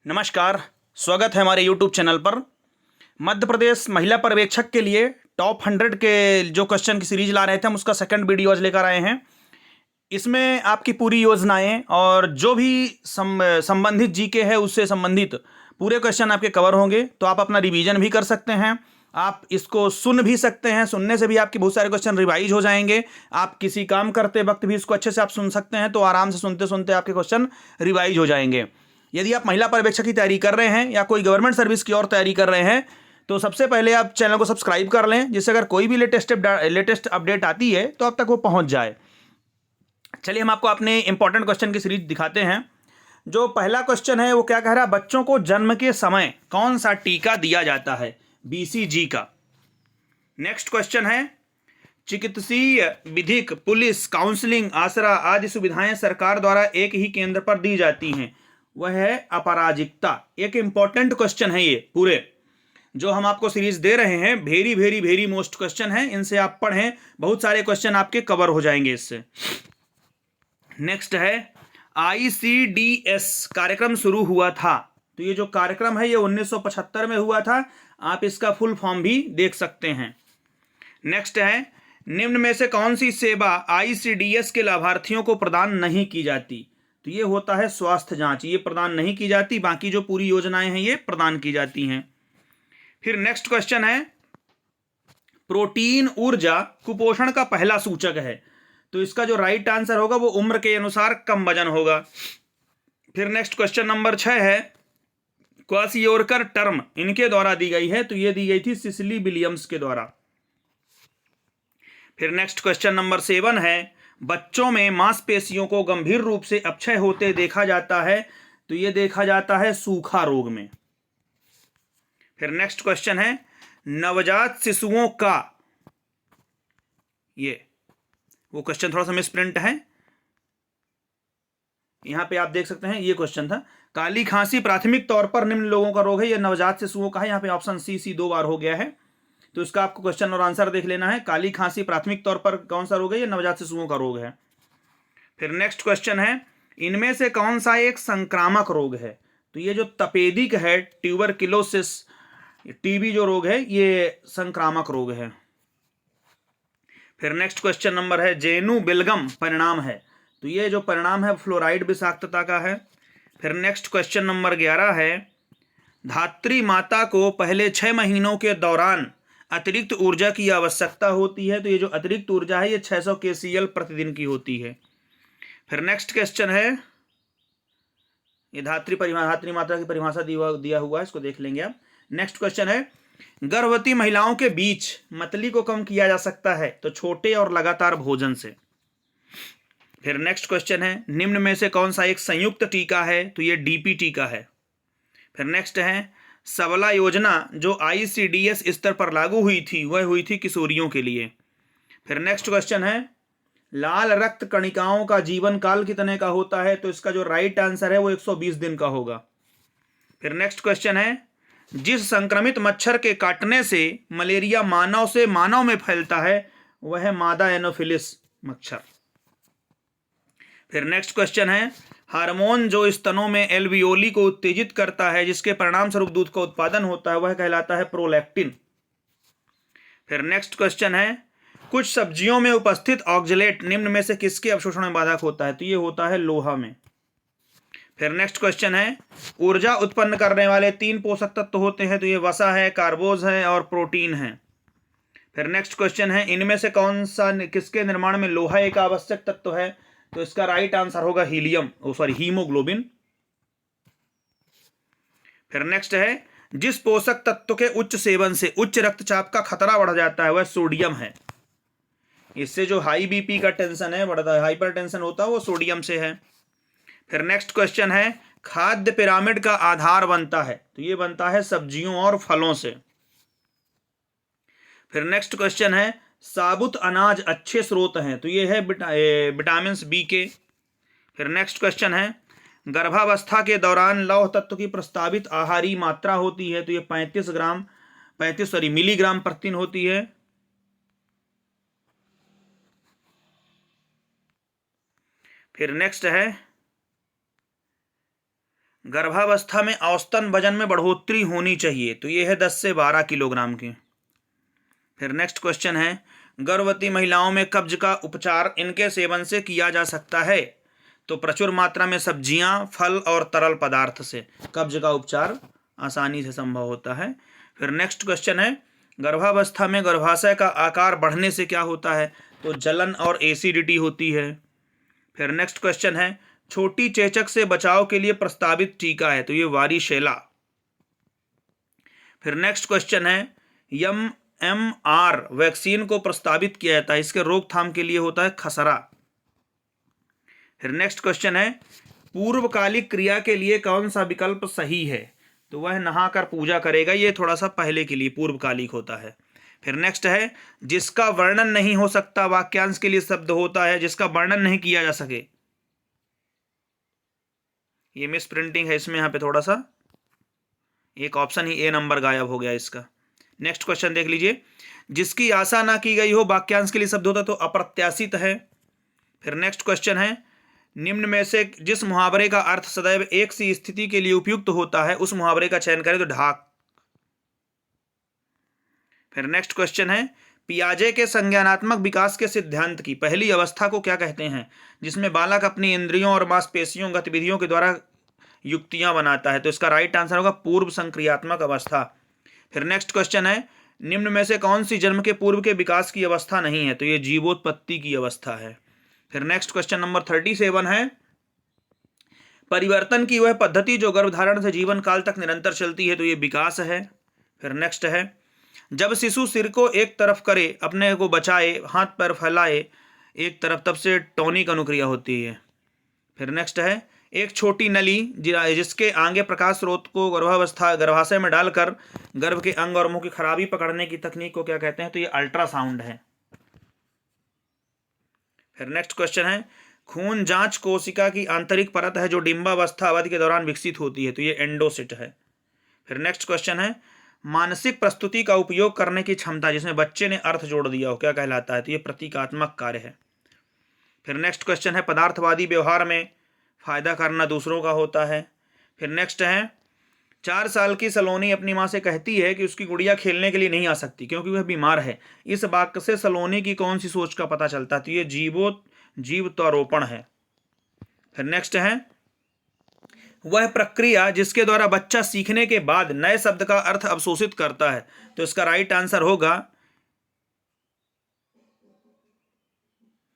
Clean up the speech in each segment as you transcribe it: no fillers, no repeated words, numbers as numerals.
नमस्कार। स्वागत है हमारे YouTube चैनल पर। मध्य प्रदेश महिला पर्यवेक्षक के लिए टॉप 100 के जो क्वेश्चन की सीरीज ला रहे थे, हम उसका सेकंड वीडियो आज लेकर आए हैं। इसमें आपकी पूरी योजनाएं और जो भी संबंधित जीके है उससे संबंधित पूरे क्वेश्चन आपके कवर होंगे। तो आप अपना रिवीजन भी कर सकते हैं, आप इसको सुन भी सकते हैं। सुनने से भी आपके बहुत सारे क्वेश्चन रिवाइज हो जाएंगे। आप किसी काम करते वक्त भी इसको अच्छे से आप सुन सकते हैं, तो आराम से सुनते सुनते आपके क्वेश्चन रिवाइज हो जाएंगे। यदि आप महिला पर्यवेक्षक की तैयारी कर रहे हैं या कोई गवर्नमेंट सर्विस की और तैयारी कर रहे हैं, तो सबसे पहले आप चैनल को सब्सक्राइब कर लें, जिससे अगर कोई भी लेटेस्ट अपडेट आती है तो अब तक वो पहुंच जाए। चलिए हम आपको अपने इंपॉर्टेंट क्वेश्चन की सीरीज दिखाते हैं। जो पहला क्वेश्चन है वो क्या कह रहा है, बच्चों को जन्म के समय कौन सा टीका दिया जाता है? BCG का। नेक्स्ट क्वेश्चन है, चिकित्सीय, विधिक, पुलिस, काउंसलिंग, आसरा आदि सुविधाएं सरकार द्वारा एक ही केंद्र पर दी जाती हैं, वह है अपराजिकता। एक इंपॉर्टेंट क्वेश्चन है ये पूरे जो हम आपको सीरीज दे रहे हैं। Very very very most question है, इनसे आप पढ़ें, बहुत सारे क्वेश्चन आपके कवर हो जाएंगे इससे। नेक्स्ट है, ICDS कार्यक्रम शुरू हुआ था। तो ये जो कार्यक्रम है ये 1975 में हुआ था। आप इसका फुल फॉर्म भी देख सकते हैं। नेक्स्ट है, निम्न में से कौन सी सेवा ICDS के लाभार्थियों को प्रदान नहीं की जाती? तो ये होता है स्वास्थ्य जांच, ये प्रदान नहीं की जाती, बाकी जो पूरी योजनाएं हैं ये प्रदान की जाती हैं। फिर नेक्स्ट क्वेश्चन है, प्रोटीन ऊर्जा कुपोषण का पहला सूचक है। तो इसका जो राइट आंसर होगा वो उम्र के अनुसार कम वजन होगा। फिर नेक्स्ट क्वेश्चन नंबर 6 है, क्वासियोरकर टर्म इनके द्वारा दी गई है। तो ये दी गई थी सिसिली विलियम्स के द्वारा। फिर नेक्स्ट क्वेश्चन नंबर 7 है, बच्चों में मांसपेशियों को गंभीर रूप से अपक्षय होते देखा जाता है। तो ये देखा जाता है सूखा रोग में। फिर नेक्स्ट क्वेश्चन है, नवजात शिशुओं का, ये वो क्वेश्चन थोड़ा सा मिसप्रिंट है, यहां पे आप देख सकते हैं, ये क्वेश्चन था, काली खांसी प्राथमिक तौर पर निम्न लोगों का रोग है, ये नवजात शिशुओं का है। यहां पे ऑप्शन सी 2 बार हो गया है, तो इसका आपको क्वेश्चन और आंसर देख लेना है। काली खांसी प्राथमिक तौर पर कौन सा रोग है? ये नवजात शिशुओं का रोग है। फिर नेक्स्ट क्वेश्चन है, इनमें से कौन सा एक संक्रामक रोग है? तो ये जो तपेदिक है, ट्यूबरक्लोसिस, TB जो रोग है, ये संक्रामक रोग है। फिर नेक्स्ट क्वेश्चन नंबर है, जेनु बिलगम परिणाम है। तो ये जो परिणाम है फ्लोराइड विषाक्तता का है। फिर नेक्स्ट क्वेश्चन नंबर 11 है, धात्री माता को पहले 6 महीनों के दौरान अतिरिक्त ऊर्जा की आवश्यकता होती है। तो ये जो अतिरिक्त ऊर्जा है ये 600 kcal प्रतिदिन की होती है। फिर नेक्स्ट क्वेश्चन है, ये धात्री मात्रा की परिभाषा दिया हुआ है, इसको देख लेंगे आप। नेक्स्ट क्वेश्चन है, गर्भवती महिलाओं के बीच मतली को कम किया जा सकता है, तो छोटे और लगातार भोजन से। फिर नेक्स्ट क्वेश्चन है, निम्न में से कौन सा एक संयुक्त टीका है? तो ये DP टीका है। फिर नेक्स्ट है, सबला योजना जो ICDS स्तर पर लागू हुई थी वह हुई थी किशोरियों के लिए। फिर नेक्स्ट क्वेश्चन है, लाल रक्त कणिकाओं का जीवन काल कितने का होता है? तो इसका जो राइट आंसर है वो 120 दिन का होगा। फिर नेक्स्ट क्वेश्चन है, जिस संक्रमित मच्छर के काटने से मलेरिया मानव से मानव में फैलता है वह है मादा एनोफिलिस मच्छर। फिर नेक्स्ट क्वेश्चन है, हार्मोन जो स्तनों में एल्वियोली को उत्तेजित करता है जिसके परिणाम स्वरूप दूध का उत्पादन होता है वह कहलाता है प्रोलैक्टिन। फिर नेक्स्ट क्वेश्चन है, कुछ सब्जियों में उपस्थित ऑक्जेलेट निम्न में से किसके अवशोषण में बाधक होता है? तो ये होता है लोहा में। फिर नेक्स्ट क्वेश्चन है, ऊर्जा उत्पन्न करने वाले 3 पोषक तत्व होते हैं। तो ये वसा है, कार्बोज है और प्रोटीन है। फिर नेक्स्ट क्वेश्चन है, इनमें से कौन सा किसके निर्माण में लोहा एक आवश्यक तत्व है? तो इसका राइट आंसर होगा हीमोग्लोबिन। फिर नेक्स्ट है, जिस पोषक तत्व के उच्च सेवन से उच्च रक्तचाप का खतरा बढ़ जाता है वह सोडियम है। इससे जो हाई BP का टेंशन है बढ़ता है, हाइपर टेंशन होता है, वो सोडियम से है। फिर नेक्स्ट क्वेश्चन है, खाद्य पिरामिड का आधार बनता है। तो ये बनता है सब्जियों और फलों से। फिर नेक्स्ट क्वेश्चन है, साबुत अनाज अच्छे स्रोत हैं। तो ये है विटामिन B के। फिर नेक्स्ट क्वेश्चन है, गर्भावस्था के दौरान लौह तत्व की प्रस्तावित आहारी मात्रा होती है। तो ये 35 मिलीग्राम प्रतिदिन होती है। फिर नेक्स्ट है, गर्भावस्था में औसतन वजन में बढ़ोतरी होनी चाहिए, तो ये है 10 से 12 किलोग्राम की। फिर नेक्स्ट क्वेश्चन है, गर्भवती महिलाओं में कब्ज का उपचार इनके सेवन से किया जा सकता है? तो प्रचुर मात्रा में सब्जियां, फल और तरल पदार्थ से कब्ज का उपचार आसानी से संभव होता है। फिर नेक्स्ट क्वेश्चन है, गर्भावस्था में गर्भाशय का आकार बढ़ने से क्या होता है? तो जलन और एसिडिटी होती है। फिर नेक्स्ट क्वेश्चन है, छोटी चेचक से बचाव के लिए प्रस्तावित टीका है? तो ये वारीशेला। फिर नेक्स्ट क्वेश्चन है, MMR वैक्सीन को प्रस्तावित किया जाता है, इसके रोकथाम के लिए होता है खसरा। फिर नेक्स्ट क्वेश्चन है, पूर्वकालिक क्रिया के लिए कौन सा विकल्प सही है? तो वह नहाकर पूजा करेगा, ये थोड़ा सा पहले के लिए पूर्वकालिक होता है। फिर नेक्स्ट है, जिसका वर्णन नहीं हो सकता वाक्यांश के लिए शब्द होता है जिसका वर्णन नहीं किया जा सके। ये मिस प्रिंटिंग है इसमें, यहाँ पे थोड़ा सा एक ऑप्शन ही ए नंबर गायब हो गया इसका। नेक्स्ट क्वेश्चन देख लीजिए, जिसकी आशा ना की गई हो वाक्यांश के लिए शब्द होता तो अप्रत्याशित है। फिर नेक्स्ट क्वेश्चन है, निम्न में से जिस मुहावरे का अर्थ सदैव एक सी स्थिति के लिए उपयुक्त होता है उस मुहावरे का चयन करें? तो ढाक। फिर नेक्स्ट क्वेश्चन है, पियाजे के संज्ञानात्मक विकास के सिद्धांत की पहली अवस्था को क्या कहते हैं? जिसमें बालक अपनी इंद्रियों और मांसपेशियों गतिविधियों के द्वारा युक्तियां बनाता है। तो इसका राइट आंसर होगा पूर्व संक्रियात्मक अवस्था। फिर नेक्स्ट क्वेश्चन है, निम्न में से कौन सी जन्म के पूर्व के विकास की अवस्था नहीं है? तो ये जीवोत्पत्ति की अवस्था है। फिर नेक्स्ट क्वेश्चन नंबर 37 है, परिवर्तन की वह पद्धति जो गर्भधारण से जीवन काल तक निरंतर चलती है? तो ये विकास है। फिर नेक्स्ट है, जब शिशु सिर को एक तरफ करे, अपने को बचाए, हाथ पैर फैलाए एक तरफ, तब से टॉनिक अनुक्रिया होती है। फिर नेक्स्ट है, एक छोटी नली जिसके आगे प्रकाश स्रोत को गर्भाशय में डालकर गर्भ के अंग और मुंह की खराबी पकड़ने की तकनीक को क्या कहते हैं? तो ये अल्ट्रासाउंड है। फिर नेक्स्ट क्वेश्चन है, खून जांच कोशिका की आंतरिक परत है जो डिंबावस्था अवधि के दौरान विकसित होती है। तो ये एंडोसिट है। फिर नेक्स्ट क्वेश्चन है, मानसिक प्रस्तुति का उपयोग करने की क्षमता जिसमें बच्चे ने अर्थ जोड़ दिया हो क्या कहलाता है? तो ये प्रतीकात्मक कार्य है। फिर नेक्स्ट क्वेश्चन है, पदार्थवादी व्यवहार में फायदा करना दूसरों का होता है। फिर नेक्स्ट है, 4 साल की सलोनी अपनी माँ से कहती है कि उसकी गुड़िया खेलने के लिए नहीं आ सकती क्योंकि वह बीमार है। इस वाक्य से सलोनी की कौन सी सोच का पता चलता है? तो ये जीवत्वारोपण है। फिर नेक्स्ट है, वह प्रक्रिया जिसके द्वारा बच्चा सीखने के बाद नए शब्द का अर्थ अवशोषित करता है। तो इसका राइट आंसर होगा,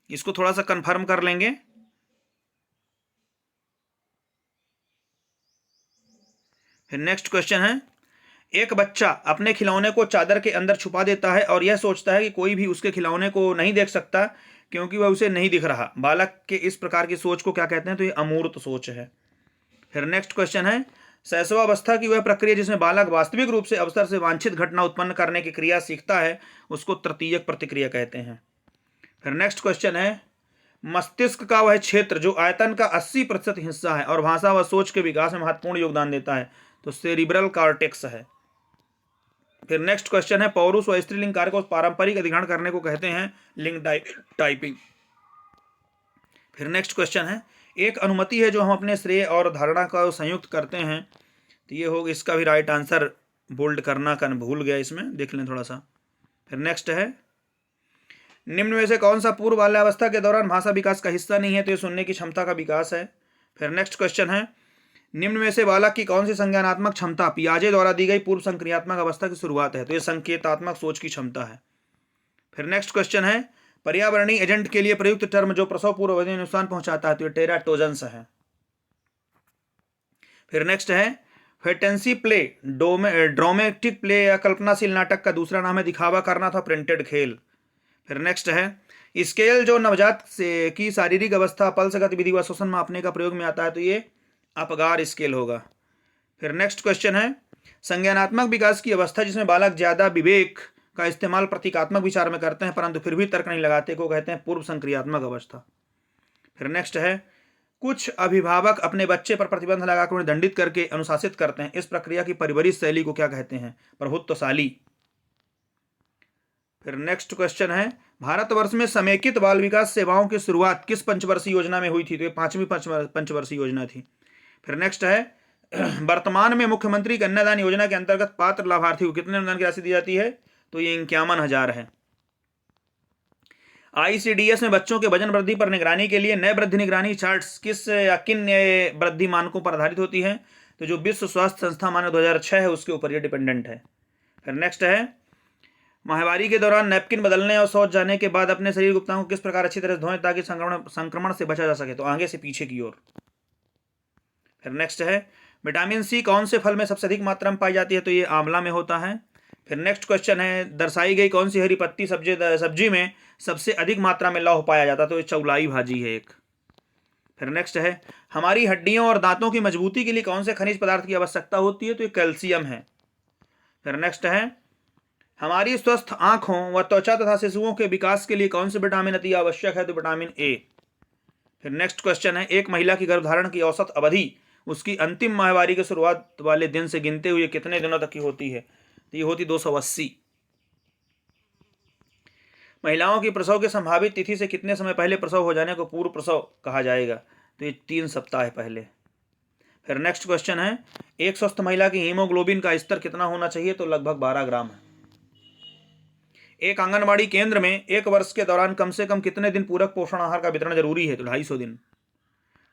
इसको थोड़ा सा कंफर्म कर लेंगे। फिर नेक्स्ट क्वेश्चन है, एक बच्चा अपने खिलौने को चादर के अंदर छुपा देता है और यह सोचता है कि कोई भी उसके खिलौने को नहीं देख सकता क्योंकि वह उसे नहीं दिख रहा। बालक के इस प्रकार की सोच को क्या कहते हैं? तो ये अमूर्त सोच है। फिर नेक्स्ट क्वेश्चन है, शैशवावस्था की वह प्रक्रिया जिसमें बालक वास्तविक रूप से अवसर से वांछित घटना उत्पन्न करने की क्रिया सीखता है उसको तृतीयक प्रतिक्रिया कहते हैं। फिर नेक्स्ट क्वेश्चन है, मस्तिष्क का वह क्षेत्र जो आयतन का 80% हिस्सा है और भाषा व सोच के विकास में महत्वपूर्ण योगदान देता है। तो सेरिब्रल कॉर्टेक्स है। फिर नेक्स्ट क्वेश्चन है, पौरुष व स्त्रीलिंग कार्य को पारंपरिक अधिग्रहण करने को कहते हैं लिंग टाइपिंग। फिर नेक्स्ट क्वेश्चन है, एक अनुमति है जो हम अपने श्रेय और धारणा का संयुक्त करते हैं। तो ये होगा, इसका भी राइट आंसर बोल्ड करना भूल गया, इसमें देख लें थोड़ा सा। फिर नेक्स्ट है, निम्न में से कौन सा पूर्व बाल्यावस्था के दौरान भाषा विकास का हिस्सा नहीं है? तो ये सुनने की क्षमता का विकास है। फिर नेक्स्ट क्वेश्चन है, निम्न में से बालक की कौन सी संज्ञानात्मक क्षमता पियाजे द्वारा दी गई पूर्व संक्रियात्मक अवस्था की शुरुआत है? तो ये संकेतात्मक सोच की क्षमता है। फिर नेक्स्ट क्वेश्चन है, पर्यावरणीय एजेंट के लिए प्रयुक्त टर्म जो प्रसव पूर्व अवधि में नुकसान पहुंचाता है? तो ये टेराटोजेंस है। फिर नेक्स्ट है, फेटेंसी प्ले ड्रामेटिक प्ले या कल्पनाशील नाटक का दूसरा नाम है दिखावा करना था प्रिंटेड खेल। फिर नेक्स्ट है, स्केल जो नवजात से की शारीरिक अवस्था पल्स गतिविधि व श्वसन मापने का प्रयोग में आता है। तो ये अपगार स्केल होगा। फिर नेक्स्ट क्वेश्चन है, संज्ञानात्मक विकास की अवस्था जिसमें बालक ज्यादा विवेक का इस्तेमाल प्रतीकात्मक विचार में करते हैं परंतु फिर भी तर्क नहीं लगाते को कहते हैं पूर्व संक्रियात्मक अवस्था। फिर नेक्स्ट है, कुछ अभिभावक अपने बच्चे पर प्रतिबंध लगाकर उन्हें दंडित करके अनुशासित करते हैं। इस प्रक्रिया की परिवरिश शैली को क्या कहते हैं? प्रभुत्वशाली। फिर नेक्स्ट क्वेश्चन है, भारतवर्ष में समेकित बाल विकास सेवाओं की शुरुआत किस पंचवर्षीय योजना में हुई थी? तो ये 5वीं पंचवर्षीय योजना थी। फिर नेक्स्ट है, वर्तमान में मुख्यमंत्री कन्यादान योजना के अंतर्गत पात्र लाभार्थी को कितने अनुदान की राशि दी जाती है? तो ये 51,000 है। ICDS में बच्चों के वजन वृद्धि पर निगरानी के लिए नए वृद्धि निगरानी चार्ट्स किस या किन नए वृद्धि मानकों पर आधारित होती है? तो जो विश्व स्वास्थ्य संस्था मानक 2006 है उसके ऊपर ये डिपेंडेंट है। फिर नेक्स्ट है, माहवारी के दौरान नैपकिन बदलने और शौच जाने के बाद अपने शरीर गुप्तांग को किस प्रकार अच्छी तरह से धोएं ताकि संक्रमण से बचा जा सके? तो आगे से पीछे की ओर। फिर नेक्स्ट है, विटामिन सी कौन से फल में सबसे अधिक मात्रा में पाई जाती है? तो ये आंवला में होता है। फिर नेक्स्ट क्वेश्चन है, दर्शाई गई कौन सी हरी पत्ती सब्जी में सबसे अधिक मात्रा में लौह पाया जाता है? तो ये चौलाई भाजी है एक। फिर नेक्स्ट है, हमारी हड्डियों और दांतों की मजबूती के लिए कौन से खनिज पदार्थ की आवश्यकता होती है? तो ये कैल्शियम है। फिर नेक्स्ट है, हमारी स्वस्थ आंखों व त्वचा तथा शिशुओं के विकास के लिए कौन से विटामिन अति आवश्यक है? तो विटामिन ए। फिर नेक्स्ट क्वेश्चन है, एक महिला की गर्भधारण की औसत अवधि उसकी अंतिम माहवारी के शुरुआत वाले दिन से गिनते हुए कितने दिनों तक की होती है? तो ये होती 280। महिलाओं की प्रसव की संभावित तिथि से कितने समय पहले प्रसव हो जाने को पूर्व प्रसव कहा जाएगा? तो ये 3 सप्ताह पहले। फिर नेक्स्ट क्वेश्चन है, एक स्वस्थ महिला की हीमोग्लोबिन का स्तर कितना होना चाहिए? तो लगभग 12 ग्राम है। एक आंगनबाड़ी केंद्र में 1 वर्ष के दौरान कम से कम कितने दिन पूरक पोषण आहार का वितरण जरूरी है? तो 250 दिन।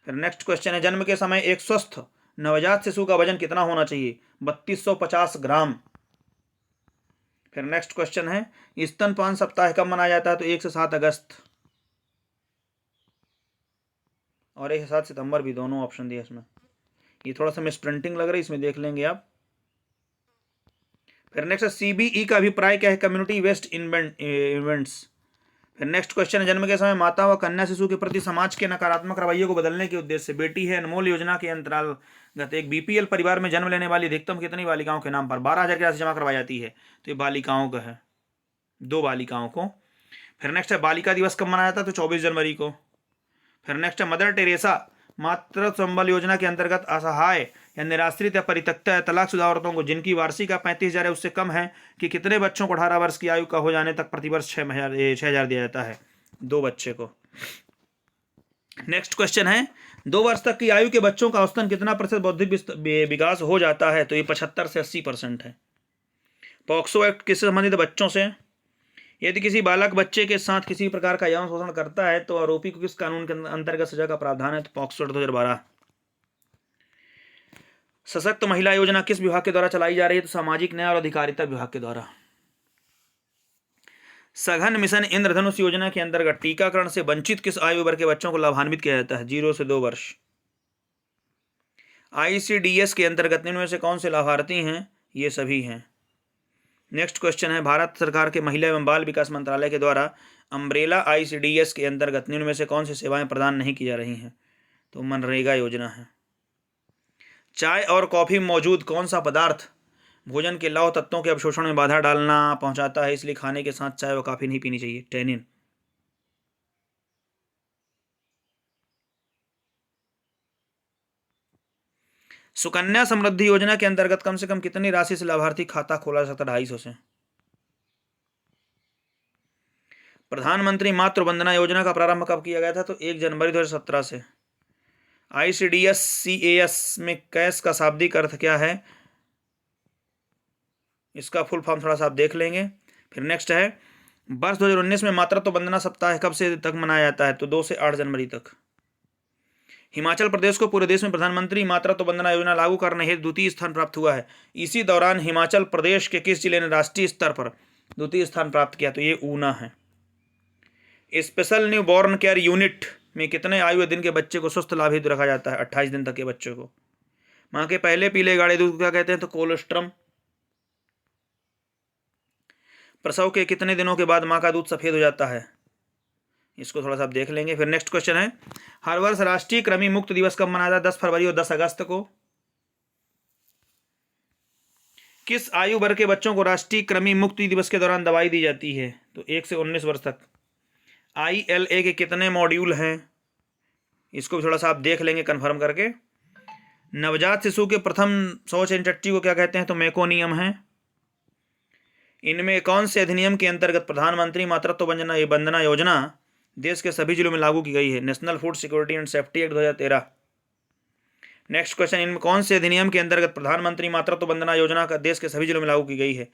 फिर नेक्स्ट क्वेश्चन है, जन्म के समय एक स्वस्थ नवजात शिशु का वजन कितना होना चाहिए? 3250 ग्राम। फिर नेक्स्ट क्वेश्चन है, स्तनपान सप्ताह कब मनाया जाता है? तो 1 से 7 अगस्त और 1 से 7 सितंबर भी, दोनों ऑप्शन दिए इसमें। ये थोड़ा सा मिस प्रिंटिंग लग रही है, इसमें देख लेंगे आप। फिर नेक्स्ट CBE का अभिप्राय क्या है? Community waste events. फिर नेक्स्ट क्वेश्चन है, जन्म के समय माता व कन्या शिशु के प्रति समाज के नकारात्मक रवैये को बदलने के उद्देश्य से बेटी है अनमोल योजना के अंतर्गत एक BPL परिवार में जन्म लेने वाली अधिकतम कितनी बालिकाओं के नाम पर 12,000 की राशि जमा करवाई जाती है? तो ये बालिकाओं का है, 2 बालिकाओं को। फिर नेक्स्ट है, बालिका दिवस कब मनाया जाता है? तो 24 जनवरी को। फिर नेक्स्ट है, मदर टेरेसा मातृ संबल योजना के अंतर्गत असहाय या निराश्रित या परित्यक्ता या तलाकशुदा औरतों को जिनकी वार्षिक आय 35,000 है उससे कम है कि कितने बच्चों को 18 वर्ष की आयु का हो जाने तक प्रतिवर्ष 6,000 दिया जाता है? 2 बच्चे को। नेक्स्ट क्वेश्चन है, 2 वर्ष तक की आयु के बच्चों का औसतन कितना प्रतिशत बौद्धिक विकास हो जाता है? तो ये 75 से 80% है। पॉक्सो एक्ट किससे संबंधित है? बच्चों से। यदि किसी बालक बच्चे के साथ किसी प्रकार का यौन शोषण करता है तो आरोपी को किस कानून के अंतर्गत सजा का प्रावधान है? तो पॉक्सो एक्ट 2012। सशक्त महिला योजना किस विभाग के द्वारा चलाई जा रही है? तो सामाजिक न्याय और अधिकारिता विभाग के द्वारा। सघन मिशन इंद्रधनुष योजना के अंतर्गत टीकाकरण से वंचित किस आयु वर्ग के बच्चों को लाभान्वित किया जाता है? 0 से 2 वर्ष। ICDS के अंतर्गत इनमें से कौन से लाभार्थी हैं? ये सभी हैं। नेक्स्ट क्वेश्चन है, भारत सरकार के महिला एवं बाल विकास मंत्रालय के द्वारा अम्ब्रेला ICDS के अंतर्गत निम्न में से कौन सी सेवाएं प्रदान नहीं की जा रही हैं? तो मनरेगा योजना है। चाय और कॉफी में मौजूद कौन सा पदार्थ भोजन के लौह तत्वों के अवशोषण में बाधा डालना पहुंचाता है, इसलिए खाने के साथ चाय व कॉफी नहीं पीनी चाहिए? टैनिन। सुकन्या समृद्धि योजना के अंतर्गत कम से कम कितनी राशि से लाभार्थी खाता खोला जा सकता है? 250 से। प्रधानमंत्री मातृ वंदना योजना का प्रारंभ कब किया गया था? तो 1 जनवरी 2017 से। ICDS CAS में कैश का शाब्दिक अर्थ क्या है? इसका फुल फॉर्म थोड़ा सा आप देख लेंगे। फिर नेक्स्ट है, वर्ष 2019 में मातृत्व वंदना सप्ताह कब से तक मनाया जाता है? तो 2 से 8 जनवरी तक। हिमाचल प्रदेश को पूरे देश में प्रधानमंत्री मातृत्व वंदना योजना लागू करने हेतु द्वितीय स्थान प्राप्त हुआ है। इसी दौरान हिमाचल प्रदेश के किस जिले ने राष्ट्रीय स्तर पर द्वितीय स्थान प्राप्त किया? तो ये ऊना है। Special new born care unit में कितने आयु दिन के बच्चे को स्वस्थ लाभित रखा जाता है? 28 दिन तक के बच्चे को। मां के पहले पीले गाढ़े दूध को क्या कहते हैं? तो कोलोस्ट्रम। प्रसव के कितने दिनों के बाद मां का दूध सफेद हो जाता है? इसको थोड़ा सा आप देख लेंगे। फिर नेक्स्ट क्वेश्चन है, हर वर्ष राष्ट्रीय कृमि मुक्त दिवस कब मनाया जाता है? 10 फरवरी और 10 अगस्त को। किस आयु वर्ग के बच्चों को राष्ट्रीय कृमि मुक्ति दिवस के दौरान दवाई दी जाती है? तो 1 से 19 वर्ष तक। ILA के कितने मॉड्यूल हैं? इसको भी थोड़ा सा आप देख लेंगे कन्फर्म करके। नवजात शिशु के प्रथम शौच टट्टी को क्या कहते हैं? तो मेकोनियम है। इनमें कौन से अधिनियम के अंतर्गत प्रधानमंत्री मातृत्व वंदना योजना देश के सभी जिलों में लागू की गई है? National food security and safety act 2013। Next question, इनमें कौन से अधिनियम के अंतर्गत प्रधानमंत्री मातृत्व वंदना योजना का देश के सभी जिलों में लागू की गई है?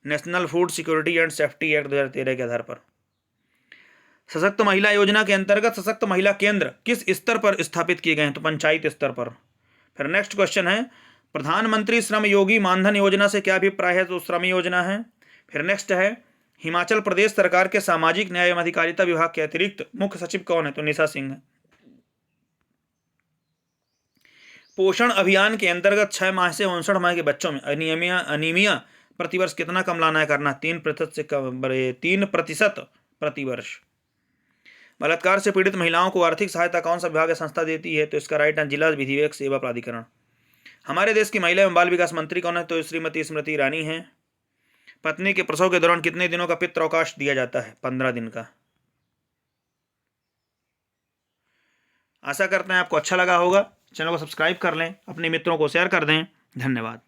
National food security and safety act 2013 के आधार पर। सशक्त महिला योजना के अंतर्गत सशक्त महिला केंद्र किस स्तर पर स्थापित किए गए हैं? तो पंचायत स्तर पर। फिर नेक्स्ट क्वेश्चन है, प्रधानमंत्री श्रम योगी मानधन योजना से क्या अभिप्राय है? तो श्रम योजना है। फिर नेक्स्ट है, हिमाचल प्रदेश सरकार के सामाजिक न्याय एवं अधिकारिता विभाग के अतिरिक्त मुख्य सचिव कौन है? तो निशा सिंह है। पोषण अभियान के अंतर्गत 6 माह से 59 माह के बच्चों में अनीमिया प्रतिवर्ष कितना कम लाना है करना? 3% प्रतिवर्ष। बलात्कार से पीड़ित महिलाओं को आर्थिक सहायता कौन सा विभाग या संस्था देती है? तो इसका राइट है जिला विधिक सेवा प्राधिकरण। हमारे देश की महिला एवं बाल विकास मंत्री कौन है? तो श्रीमती स्मृति ईरानी है। पत्नी के प्रसव के दौरान कितने दिनों का पितृअवकाश दिया जाता है? 15 दिन का। आशा करते हैं आपको अच्छा लगा होगा। चैनल को सब्सक्राइब कर लें, अपने मित्रों को शेयर कर दें। धन्यवाद।